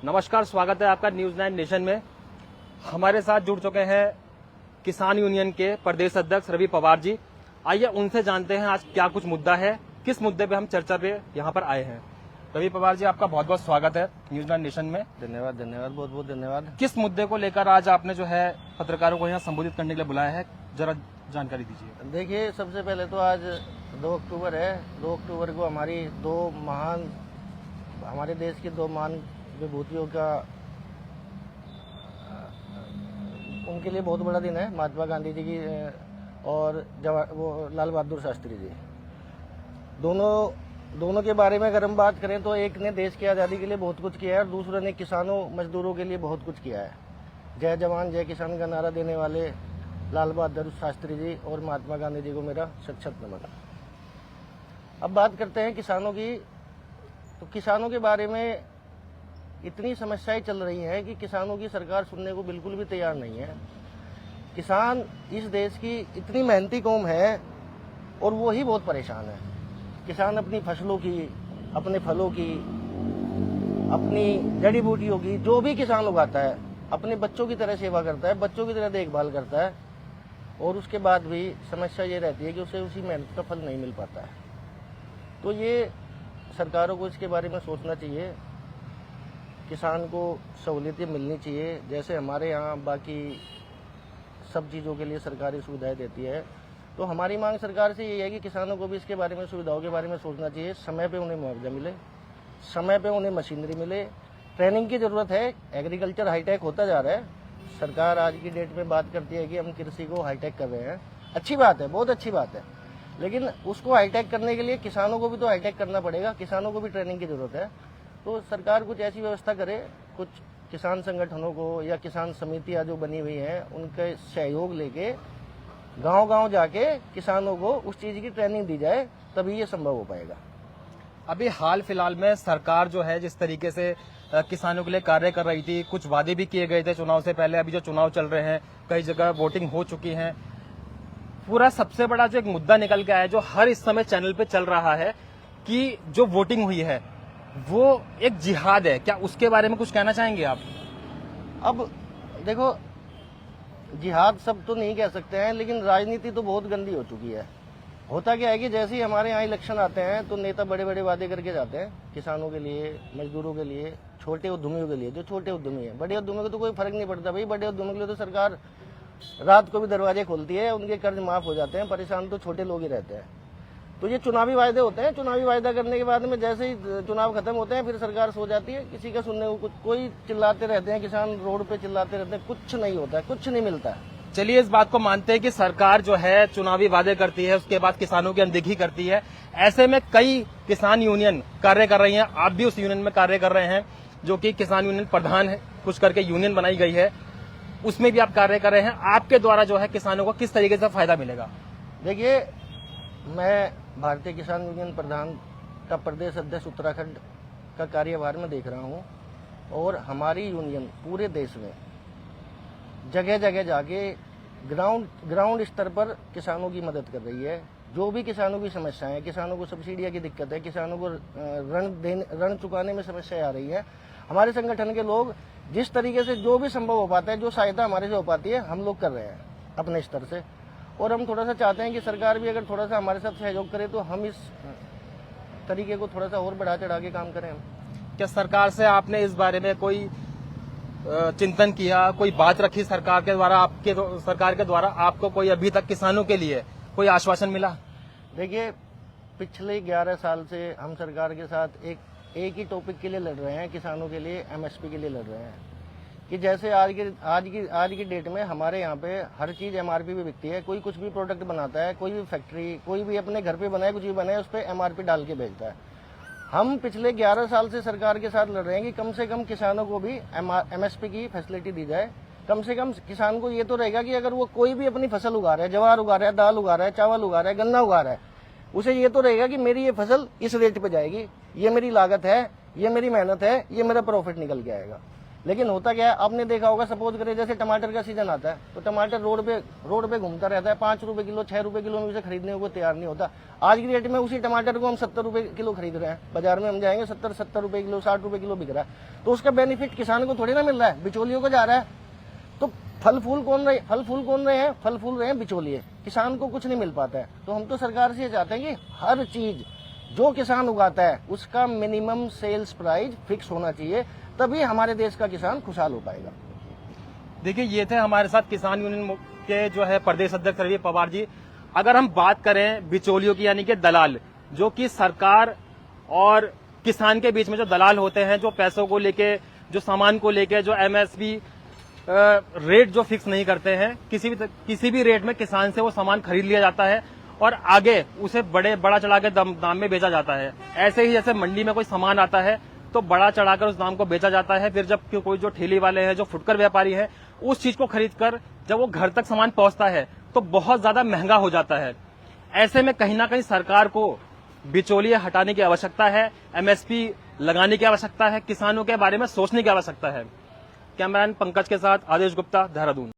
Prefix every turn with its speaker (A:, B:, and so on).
A: नमस्कार, स्वागत है आपका न्यूज़ 9 नेशन में। हमारे साथ जुड़ चुके हैं किसान यूनियन के प्रदेश अध्यक्ष रवि पवार जी। आइए उनसे जानते हैं आज क्या कुछ मुद्दा है, किस मुद्दे पे हम चर्चा पे यहाँ पर आए हैं। रवि पवार जी, आपका बहुत बहुत स्वागत है न्यूज़ 9 नेशन में।
B: धन्यवाद, बहुत बहुत धन्यवाद।
A: किस मुद्दे को लेकर आज आपने जो है पत्रकारों को यहाँ संबोधित करने के लिए बुलाया है, जरा जानकारी दीजिए।
B: देखिए, सबसे पहले तो आज 2 अक्टूबर है। 2 अक्टूबर को हमारे देश की 2 महान विभूतियों का उनके लिए बहुत बड़ा दिन है। महात्मा गांधी जी की और लाल बहादुर शास्त्री जी, दोनों के बारे में अगर हम बात करें तो एक ने देश की आज़ादी के लिए बहुत कुछ किया है और दूसरे ने किसानों मजदूरों के लिए बहुत कुछ किया है। जय जवान जय किसान का नारा देने वाले लाल बहादुर शास्त्री जी और महात्मा गांधी जी को मेरा शत-शत नमन। अब बात करते हैं किसानों की। तो किसानों के बारे में इतनी समस्याएं चल रही हैं कि किसानों की सरकार सुनने को बिल्कुल भी तैयार नहीं है। किसान इस देश की इतनी मेहनती कौम है और वो ही बहुत परेशान है। किसान अपनी फसलों की, अपने फलों की, अपनी जड़ी बूटियों की, जो भी किसान उगाता है, अपने बच्चों की तरह सेवा करता है, बच्चों की तरह देखभाल करता है और उसके बाद भी समस्या ये रहती है कि उसे उसी मेहनत का फल नहीं मिल पाता है। तो ये सरकारों को इसके बारे में सोचना चाहिए। किसान को सहूलियतें मिलनी चाहिए, जैसे हमारे यहाँ बाकी सब चीज़ों के लिए सरकारी सुविधाएं देती है। तो हमारी मांग सरकार से ये है कि किसानों को भी इसके बारे में, सुविधाओं के बारे में सोचना चाहिए। समय पे उन्हें मुआवजा मिले, समय पे उन्हें मशीनरी मिले, ट्रेनिंग की ज़रूरत है। एग्रीकल्चर हाईटेक होता जा रहा है। सरकार आज की डेट में बात करती है कि हम कृषि को हाईटेक कर रहे हैं। अच्छी बात है, बहुत अच्छी बात है, लेकिन उसको हाईटेक करने के लिए किसानों को भी तो हाईटेक करना पड़ेगा। किसानों को भी ट्रेनिंग की ज़रूरत है। तो सरकार कुछ ऐसी व्यवस्था करे, कुछ किसान संगठनों को या किसान समितियां जो बनी हुई हैं उनके सहयोग लेके गांव-गांव जाके किसानों को उस चीज़ की ट्रेनिंग दी जाए, तभी ये संभव हो पाएगा।
A: अभी हाल फिलहाल में सरकार जो है जिस तरीके से किसानों के लिए कार्य कर रही थी, कुछ वादे भी किए गए थे चुनाव से पहले। अभी जो चुनाव चल रहे हैं, कई जगह वोटिंग हो चुकी है। पूरा सबसे बड़ा जो एक मुद्दा निकल के आया है, जो हर इस समय चैनल पे चल रहा है, कि जो वोटिंग हुई है वो एक जिहाद है। क्या उसके बारे में कुछ कहना चाहेंगे आप?
B: अब देखो, जिहाद सब तो नहीं कह सकते हैं, लेकिन राजनीति तो बहुत गंदी हो चुकी है। होता क्या है कि जैसे ही हमारे यहाँ इलेक्शन आते हैं तो नेता बड़े बड़े वादे करके जाते हैं किसानों के लिए, मजदूरों के लिए, छोटे उद्यमियों के लिए। जो छोटे उद्यमी है, बड़े उद्यमियों को तो कोई फर्क नहीं पड़ता भाई। बड़े उद्यमियों के लिए तो सरकार रात को भी दरवाजे खोलती है, उनके कर्ज माफ हो जाते हैं। परेशान तो छोटे लोग ही रहते हैं। तो ये चुनावी वायदे होते हैं। चुनावी वायदा करने के बाद में जैसे ही चुनाव खत्म होते हैं फिर सरकार सो जाती है। किसी का सुनने को कोई चिल्लाते रहते हैं, किसान रोड पे चिल्लाते रहते हैं, कुछ नहीं होता है, कुछ नहीं मिलता है।
A: चलिए, इस बात को मानते हैं कि सरकार जो है चुनावी वादे करती है, उसके बाद किसानों की अनदेखी करती है। ऐसे में कई किसान यूनियन कार्य कर रही हैं। आप भी उस यूनियन में कार्य कर रहे हैं, जो कि किसान यूनियन प्रधान है, कुछ करके यूनियन बनाई गई है, उसमें भी आप कार्य कर रहे हैं। आपके द्वारा जो है किसानों को किस तरीके से फायदा मिलेगा?
B: देखिए, मैं भारतीय किसान यूनियन प्रधान का प्रदेश अध्यक्ष उत्तराखंड का कार्यभार में देख रहा हूँ और हमारी यूनियन पूरे देश में जगह जगह जाके ग्राउंड स्तर पर किसानों की मदद कर रही है। जो भी किसानों की समस्याएं हैं, किसानों को सब्सिडिया की दिक्कत है, किसानों को ऋण चुकाने में समस्या आ रही है, हमारे संगठन के लोग जिस तरीके से जो भी संभव हो पाता है, जो सहायता हमारे से हो पाती है, हम लोग कर रहे हैं अपने स्तर से। और हम थोड़ा सा चाहते हैं कि सरकार भी अगर थोड़ा सा हमारे साथ सहयोग करे तो हम इस तरीके को थोड़ा सा और बढ़ा चढ़ा के काम करें।
A: क्या सरकार से आपने इस बारे में कोई चिंतन किया, कोई बात रखी सरकार के द्वारा आपको कोई अभी तक किसानों के लिए कोई आश्वासन मिला?
B: देखिए, पिछले 11 साल से हम सरकार के साथ एक ही टॉपिक के लिए लड़ रहे हैं, किसानों के लिए, एमएसपी के लिए लड़ रहे हैं। कि जैसे आज की डेट में हमारे यहाँ पे हर चीज़ एमआरपी पे बिकती है। कोई कुछ भी प्रोडक्ट बनाता है, कोई भी फैक्ट्री, कोई भी अपने घर पे बनाए, कुछ भी बनाए, उस पर एमआरपी डाल के बेचता है। हम पिछले 11 साल से सरकार के साथ लड़ रहे हैं कि कम से कम किसानों को भी एमएसपी की फैसिलिटी दी जाए। कम से कम किसान को ये तो रहेगा कि अगर वो कोई भी अपनी फसल उगा रहा है, ज्वार उगा रहा है, दाल उगा रहा है, चावल उगा रहा है, गन्ना उगा रहा है, उसे ये तो रहेगा कि मेरी ये फसल इस रेट पे जाएगी, ये मेरी लागत है, ये मेरी मेहनत है, ये मेरा प्रॉफिट निकल के आएगा। लेकिन होता क्या है, आपने देखा होगा, सपोज करें जैसे टमाटर का सीजन आता है तो टमाटर रोड पे घूमता रहता है, 5 रुपए किलो 6 रुपए किलो में उसे खरीदने को तैयार नहीं होता। आज की डेट में उसी टमाटर को हम 70 रुपए किलो खरीद रहे हैं, बाजार में हम जाएंगे 70 रुपए किलो 60 रुपए किलो बिक रहा है। तो उसका बेनिफिट किसान को थोड़ी ना मिल रहा है, बिचौलियों को जा रहा है। तो फल फूल कौन रहे हैं? फल फूल रहे हैं बिचौलिए, किसान को कुछ नहीं मिल पाता है। तो हम तो सरकार से ये चाहते हैं कि हर चीज जो किसान उगाता है उसका मिनिमम सेल्स प्राइस फिक्स होना चाहिए, तभी हमारे देश का किसान खुशहाल हो पाएगा।
A: देखिए, ये थे हमारे साथ किसान यूनियन के जो है प्रदेश अध्यक्ष रवि पवार जी। अगर हम बात करें बिचौलियों की, यानी कि दलाल, जो कि सरकार और किसान के बीच में जो दलाल होते हैं, जो पैसों को लेके, जो सामान को लेके, जो एमएसपी रेट जो फिक्स नहीं करते हैं, किसी भी रेट में किसान से वो सामान खरीद लिया जाता है और आगे उसे बड़ा चढ़ा के दाम में बेचा जाता है। ऐसे ही जैसे मंडी में कोई सामान आता है तो बड़ा चढ़ाकर उस दाम को बेचा जाता है, फिर जब कोई जो ठेली वाले हैं, जो फुटकर व्यापारी हैं, उस चीज को खरीदकर जब वो घर तक सामान पहुंचता है तो बहुत ज्यादा महंगा हो जाता है। ऐसे में कहीं ना कहीं सरकार को बिचौलिए हटाने की आवश्यकता है, एमएसपी लगाने की आवश्यकता है, किसानों के बारे में सोचने की आवश्यकता है। कैमरामैन पंकज के साथ आदेश गुप्ता, देहरादून।